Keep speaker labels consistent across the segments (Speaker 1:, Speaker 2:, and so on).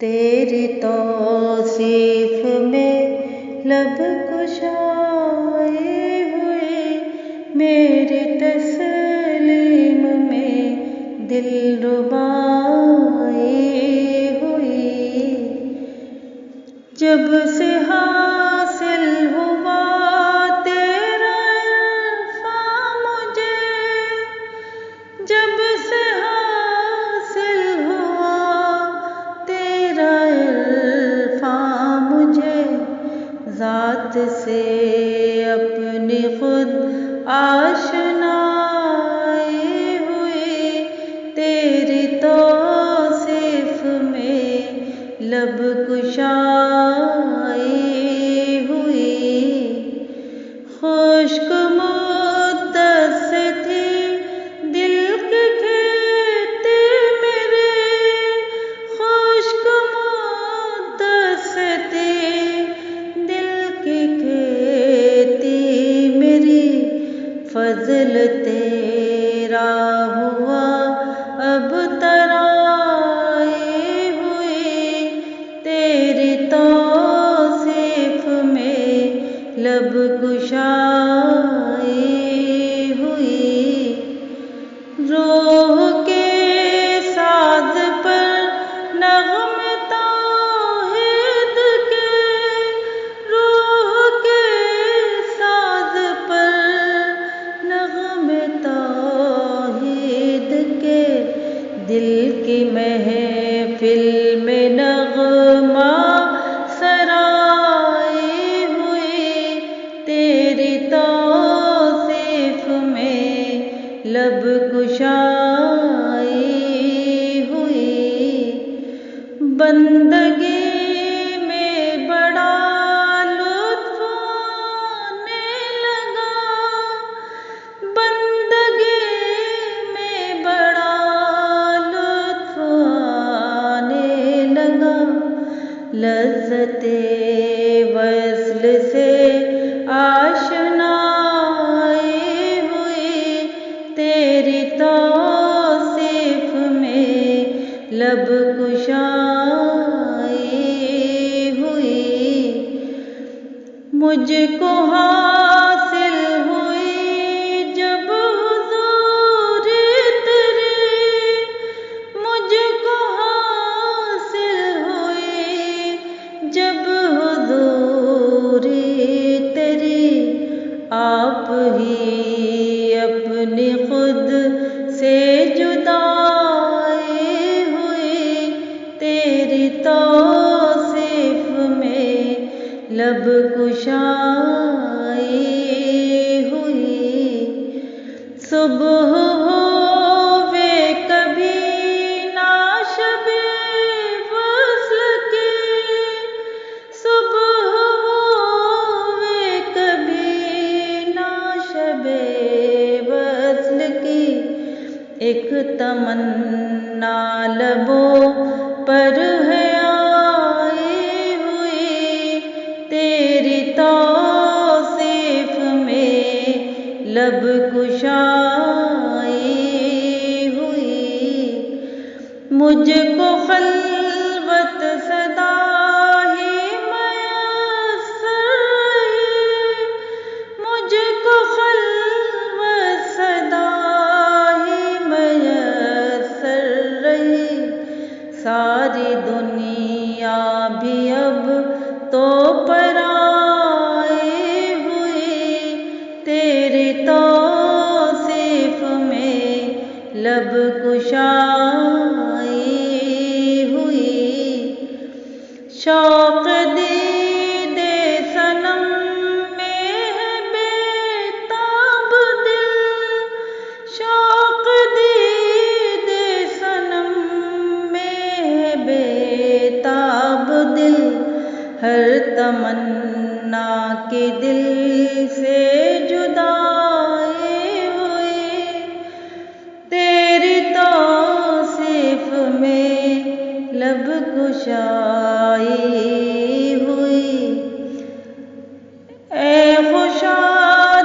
Speaker 1: तेरी तौसीफ में लब कुशाए हुए, मेरी तस्लीम में दिल रुबाए हुए। जब से हासिल हुआ तेरा इरफ़ान मुझे, जब से हासिल हुआ तेरा इरफ़ान मुझे, ज़ात से अपनी खुद आशनाए हुए, तेरी तौसीफ में लब कुशाए हुए। खुश्क मुद्दत से थी दिल की खेती मेरे, खुश्क मुद्दत से थी दिल की खेती मेरी, फज़ल तेरा हुआ अब तराए हुए, तेरी तौसीफ में लब कुशाए हुए। रूह के साज़ पर नग़्मे तौहीद के, रूह के साज़ पर नग़्मे तौहीद के, दिल की महफ़िल में नग़्मा सराए हुए, तेरी तौसीफ में लब कुशाए हुए। बंदगी में बड़ा लुत्फ़ आने लगा, बंदगी में बड़ा लुत्फ़ आने लगा, लज़्ज़ते वस्ल से आशनाए हुए, तेरी तौसीफ में लब कुशाए हुए। मुझको हासिल हुई जब हुज़ूरी तेरी, मुझको हासिल हुई जब हुज़ूरी तेरी, आप ही अपनी खुद से जुदाए हुए, तेरी तौसीफ में लब कुशाए हुए। सुबह होवे कभी ना शबे वस्ल की, सुबह होवे कभी ना शबे वस्ल की, एक तमन्ना लबों पर है आए हुए, तेरी तौसीफ में लब कुशाए हुए। मुझको खल्वत सदा ही मयस्सर रही, मुझको खल्वत सदा ही मयस्सर रही, सारी दुनिया भी अब तो पराए हुए, तेरी तौसीफ में लब कुशाए हुए। शौक़ दीदे सनम में है बेताब दिल, शौक़ दीदे सनम में है बेताब दिल, हर तमन्ना के दिल से जुदाए हुए, तेरी तौसीफ में लब कुशाए हुए। ए खुशा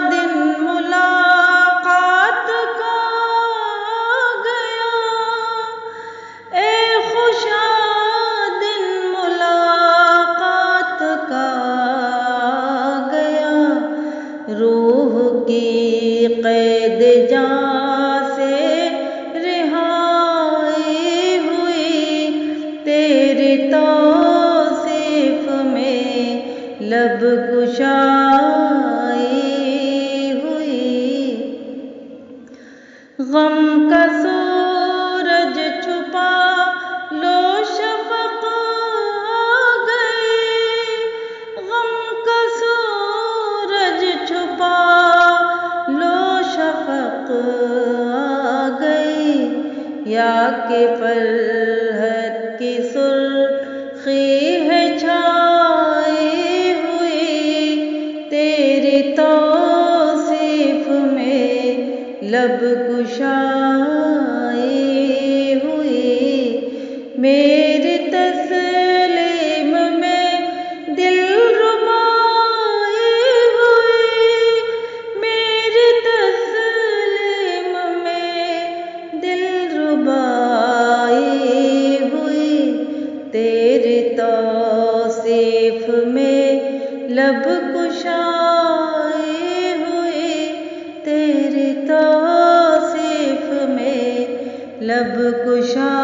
Speaker 1: दिन मुलाकात का आ गया, ए खुशा दिन तेरे तौसीफ में लब कुशाई हुई। गम का सूरज छुपा लो शफ़क़ आ गई, गम का सूरज छुपा लो शफ़क़ आ गई। या के फलहत की सुर्खी है छाई हुई, तेरी तौसीफ में लब कुशाई हुई। मेरी तस्लीम में दिल रुबाई हुई, मेरी तस्लीम में दिल रुबाई हुई। तेरी तौसीफ में लब कुशाई हुई, तेरी तौसीफ में लब कुशाई।